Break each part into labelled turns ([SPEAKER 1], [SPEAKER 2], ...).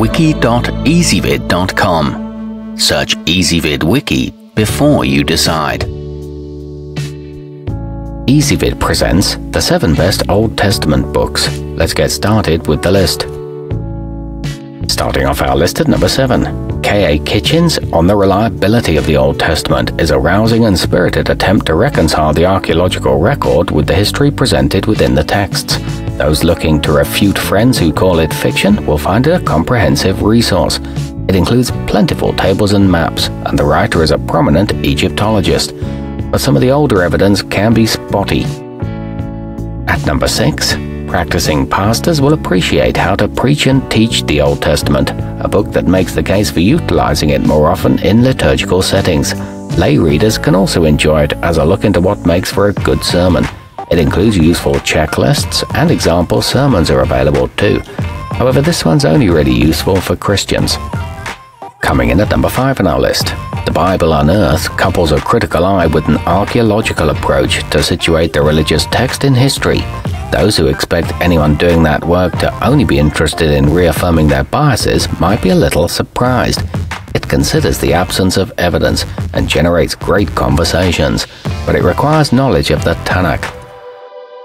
[SPEAKER 1] wiki.ezvid.com. Search Ezvid Wiki before you decide. Ezvid presents the 7 best Old Testament books. Let's get started with the list. Starting off our list at number 7. K.A. Kitchen's On the Reliability of the Old Testament is a rousing and spirited attempt to reconcile the archaeological record with the history presented within the texts. Those looking to refute friends who call it fiction will find it a comprehensive resource. It includes plentiful tables and maps, and the writer is a prominent Egyptologist. But some of the older evidence can be spotty. At number 6. Practicing pastors will appreciate how to preach and teach the Old Testament, a book that makes the case for utilizing it more often in liturgical settings. Lay readers can also enjoy it as a look into what makes for a good sermon. It includes useful checklists, and example sermons are available too. However, this one's only really useful for Christians. Coming in at number 5 on our list. The Bible Unearthed couples a critical eye with an archaeological approach to situate the religious text in history. Those who expect anyone doing that work to only be interested in reaffirming their biases might be a little surprised. It considers the absence of evidence and generates great conversations, but it requires knowledge of the Tanakh.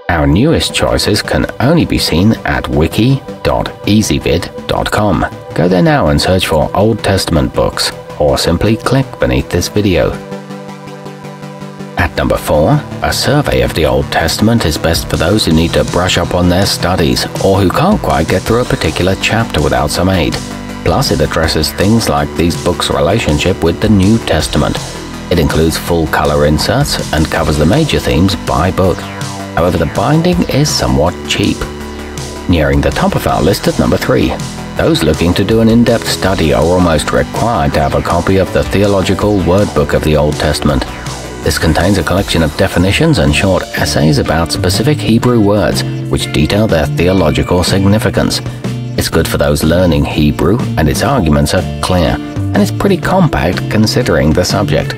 [SPEAKER 1] Our newest choices can only be seen at wiki.ezvid.com. Go there now and search for Old Testament books, or simply click beneath this video. At number 4, a survey of the Old Testament is best for those who need to brush up on their studies or who can't quite get through a particular chapter without some aid. Plus, it addresses things like these books' relationship with the New Testament. It includes full-color inserts and covers the major themes by book. However, the binding is somewhat cheap. Nearing the top of our list at number 3. Those looking to do an in-depth study are almost required to have a copy of the theological wordbook of the Old Testament. This contains a collection of definitions and short essays about specific Hebrew words, which detail their theological significance. It's good for those learning Hebrew, and its arguments are clear, and it's pretty compact considering the subject.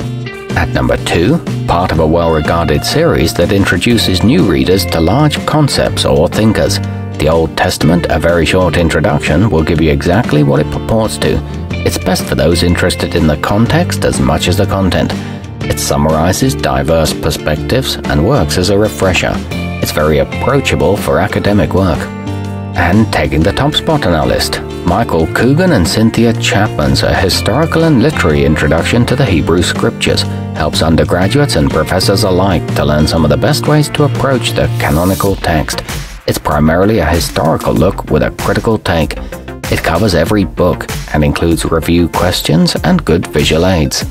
[SPEAKER 1] At number 2, part of a well-regarded series that introduces new readers to large concepts or thinkers. The Old Testament, a very short introduction, will give you exactly what it purports to. It's best for those interested in the context as much as the content. It summarizes diverse perspectives and works as a refresher. It's very approachable for academic work. And taking the top spot on our list, Michael Coogan and Cynthia Chapman's A Historical and Literary Introduction to the Hebrew Scriptures helps undergraduates and professors alike to learn some of the best ways to approach the canonical text. It's primarily a historical look with a critical take. It covers every book and includes review questions and good visual aids.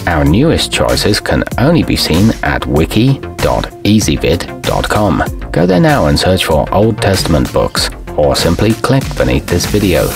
[SPEAKER 1] Our newest choices can only be seen at wiki.ezvid.com. Go there now and search for Old Testament books, or simply click beneath this video.